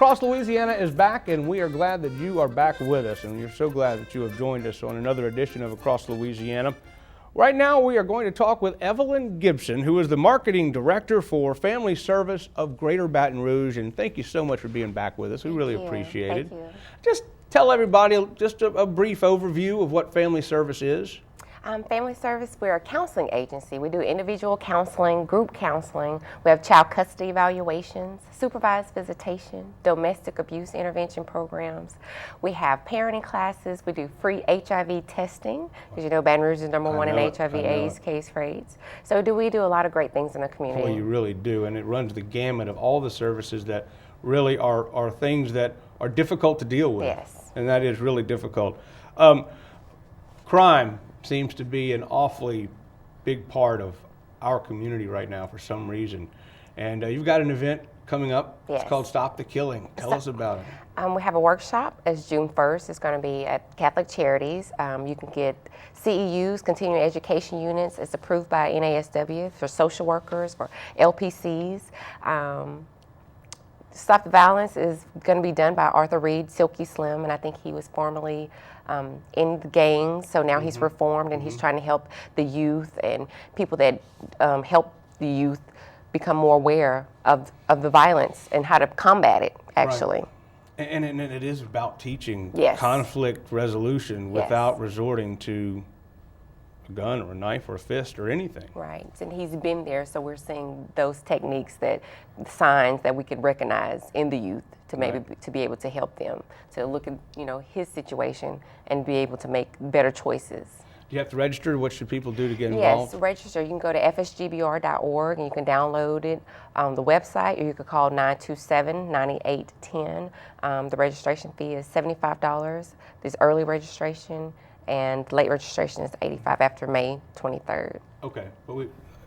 Across Louisiana is back, and we are glad that you are back with us, and we're so glad that you have joined us on another edition of Across Louisiana. Right now, we are going to talk with Evelyn Gibson, who is the Marketing Director for Family Service of Greater Baton Rouge, and thank you so much for being back with us. We really appreciate it. Thank you. Just tell everybody just a brief overview of what Family Service is. Family Service, we're a counseling agency. We do individual counseling, group counseling. We have child custody evaluations, supervised visitation, domestic abuse intervention programs. We have parenting classes. We do free HIV testing, because you know Baton Rouge is #1 in HIV/AIDS case rates. So we do a lot of great things in the community. Well, you really do, and it runs the gamut of all the services that really are things that are difficult to deal with. Yes. And that is really difficult. Crime seems to be an awfully big part of our community right now for some reason. And you've got an event coming up. Yes. It's called Stop the Killing. Tell us about it. We have a workshop. It's June 1st. It's going to be at Catholic Charities. You can get CEUs, continuing education units. It's approved by NASW for social workers, for LPCs. Stop the Violence is going to be done by Arthur Reed, Silky Slim, and I think he was formerly in the gangs, so now he's reformed and he's trying to help the youth and people that help the youth become more aware of the violence and how to combat it, actually. Right. And it is about teaching conflict resolution without resorting to a gun or a knife or a fist or anything. Right, and he's been there, so we're seeing those techniques, signs that we could recognize in the youth to maybe to be able to help them to look at his situation and be able to make better choices. Do you have to register? What should people do to get involved? Yes, register. You can go to fsgbr.org and you can download it on the website, or you could call 927-9810. The registration fee is $75. There's early registration, and late registration is $85 after May 23rd. Okay,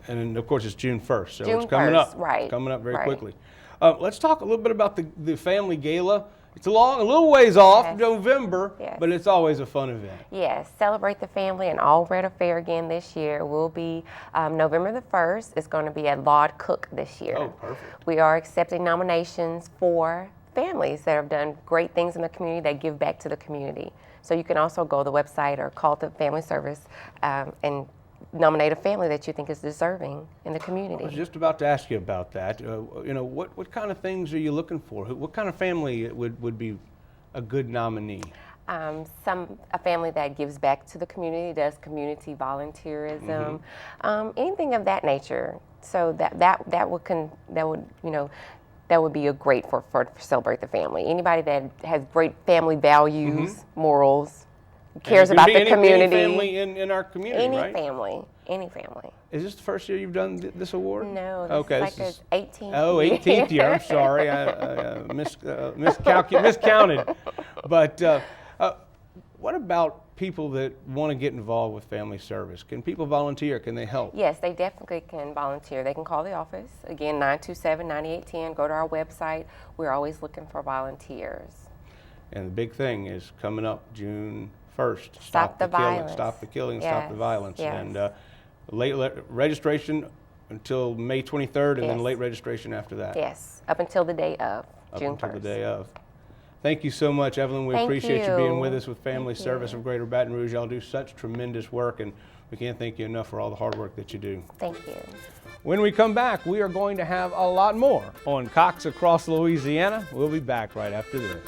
and of course it's June 1st, so June it's coming 1st, up. right? It's coming up very quickly. Let's talk a little bit about the family gala. It's a little ways off, November, but it's always a fun event. Yes, Celebrate the Family and All Red Affair again this year will be November the 1st. It's going to be at Laud Cook this year. Oh, perfect. We are accepting nominations for families that have done great things in the community that give back to the community. So you can also go to the website or call the Family Service and nominate a family that you think is deserving in the community. I was just about to ask you about that. What kind of things are you looking for? What kind of family would be a good nominee? A family that gives back to the community, does community volunteerism, anything of that nature. So that would be a great for Celebrate the Family. Anybody that has great family values, morals, cares about the community. Any family in our community, right? Any family. Is this the first year you've done this award? No, this is like 18th. Oh, 18th year. I'm sorry, I miscounted. But what about people that want to get involved with family service? Can people volunteer? Can they help? Yes, they definitely can volunteer. They can call the office, again, 927-9810. Go to our website. We're always looking for volunteers. And the big thing is coming up June 1st. Stop the violence. Stop the killing, stop the violence. Yes. And late registration until May 23rd, and then late registration after that. Yes, up until the day of, June 1st. Up until the day of. Thank you so much, Evelyn. We appreciate you being with us with Family Service of Greater Baton Rouge. Y'all do such tremendous work, and we can't thank you enough for all the hard work that you do. Thank you. When we come back, we are going to have a lot more on Cox Across Louisiana. We'll be back right after this.